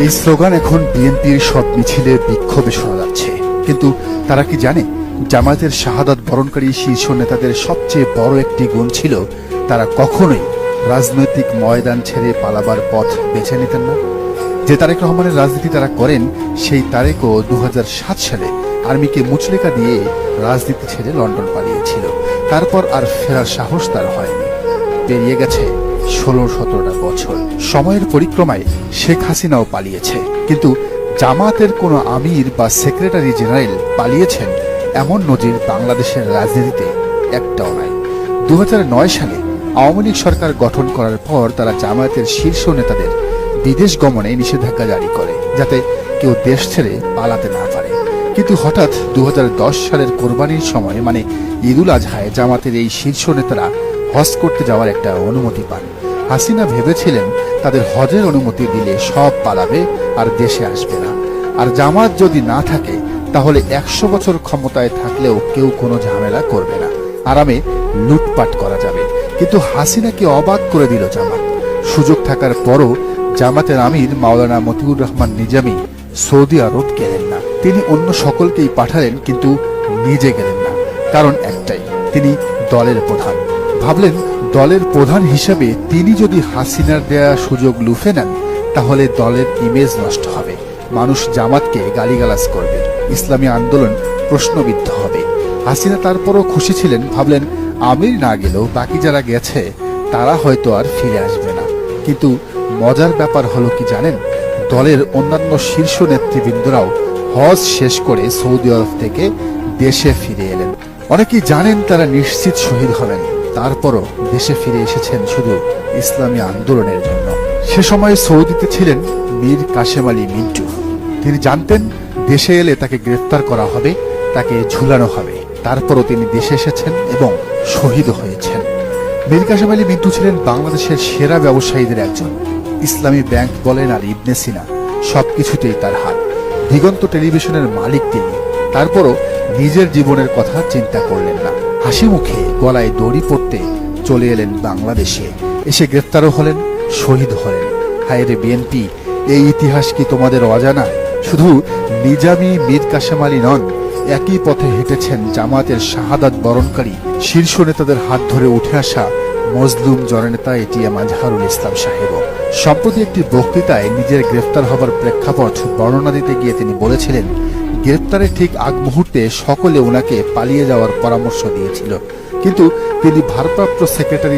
এই স্লোগান এখন বিএনপির সব মিছিলে বিক্ষোভে শোনা যাচ্ছে। কিন্তু তারা কি জানে, জামায়াতের শাহাদাত বরণকারী শীর্ষ নেতাদের সবচেয়ে বড় একটি গুণ ছিল তারা কখনোই রাজনৈতিক ময়দান ছেড়ে পালাবার পথ বেছে নিতেন না। যে তারেক রহমানের রাজনীতি তারা করেন, সেই তারেকও 2007 সালে আর্মিকে মুচলেকা দিয়ে রাজনীতি ছেড়ে লন্ডন পালিয়েছিল। তারপর আর ফেরার সাহস তার হয়নি। পেরিয়ে গেছে 16-17টা বছর। সময়ের পরিক্রমায় শেখ হাসিনাও পালিয়েছে, কিন্তু জামায়াতের কোনো আমির বা সেক্রেটারি জেনারেল পালিয়েছেন এমন নজির বাংলাদেশের রাজনীতিতে একটাও নাই। 2009 সালে আওয়ামী লীগ সরকার গঠন করার পর তারা জামায়াতের শীর্ষ নেতাদের বিদেশ গমনে নিষেধাজ্ঞা জারি করে, যাতে কেউ দেশ ছেড়ে পালাতে না পারে। কিন্তু হঠাৎ 2010 সালের কোরবানির সময়, মানে ঈদুল আজহায়, জামাতের এই শীর্ষ নেতারা হজ করতে যাওয়ার একটা অনুমতি পান। হাসিনা ভেবেছিলেন তাদের হজের অনুমতি দিলে সব পালাবে আর দেশে আসবে না, আর জামাত যদি না থাকে তাহলে 100 বছর ক্ষমতায় থাকলেও কেউ কোনো ঝামেলা করবে না, আরামে লুটপাট করা যাবে। কিন্তু হাসিনাকে অবাক করে দিল জামাত। সুযোগ থাকার পরও জামাতের আমির মাওলানা মতিউর রহমান নিজামী সৌদি আরব গেলেন না। তিনি অন্য সকলকেই পাঠালেন, কিন্তু নিজে গেলেন না। কারণ একটাই, তিনি দলের প্রধান। ভাবলেন দলের প্রধান হিসেবে তিনি যদি হাসিনার দেয়া সুযোগ লুফে নেন তাহলে দলের ইমেজ নষ্ট হবে, মানুষ জামাতকে গালিগালাজ করবে, ইসলামী আন্দোলন প্রশ্নবিদ্ধ হবে। হাসিনা তারপরও খুশি ছিলেন, ভাবলেন আমির না গেলেও বাকি যারা গেছে তারা হয়তো আর ফিরে আসবে না। কিন্তু মজার ব্যাপার হলো কি জানেন, দলের অন্যান্য শীর্ষ নেতৃবৃন্দরাও হজ শেষ করে সৌদি আরব থেকে দেশে ফিরে এলেন। অনেকেই জানেন তারা নিশ্চিত শহীদ হবেন, তারপরও দেশে ফিরে এসেছেন শুধু ইসলামী আন্দোলনের জন্য। সে সময় সৌদিতে ছিলেন মীর কাশেম আলী মিন্টু। তিনি জানতেন দেশে এলে তাকে গ্রেফতার করা হবে, তাকে ঝুলানো হবে। তারপরও তিনি দেশে এসেছেন এবং শহীদ হয়েছেন। মীর কাশেম আলী মিন্টু ছিলেন বাংলাদেশের সেরা ব্যবসায়ীদের একজন। ইসলামী ব্যাংক বলেন আর ইবনে সিনা, সবকিছুতেই তার হাত। দিগন্ত টেলিভিশনের মালিক তিনি। তারপরও নিজের জীবনের কথা চিন্তা করলেন না। হাসি মুখে গলায় দড়ি পড়তে চলে এলেন বাংলাদেশে। এসে গ্রেফতারও হলেন, শহীদ হলেন। হায় রে বিএনপি, এই ইতিহাস কি তোমাদের অজানা? শুধু নিজামী মীর কাশেম আলী নন, একই পথে হেঁটেছেন জামায়াতের শাহাদাত বরণকারী শীর্ষ নেতাদের হাত ধরে উঠে আসা মজলুম জননেতা এটিএম আজহারুল ইসলাম সাহেবও। সম্প্রতি একটি বক্তৃতায় নিজের গ্রেফতার হবার প্রেক্ষাপট বর্ণনা দিতে গিয়ে তিনি বলেছিলেন, গ্রেফতারের ঠিক আগ মুহূর্তে সকলে ওনাকে পালিয়ে যাওয়ার পরামর্শ দিয়েছিল, কিন্তু তিনি ভারপ্রাপ্ত সেক্রেটারি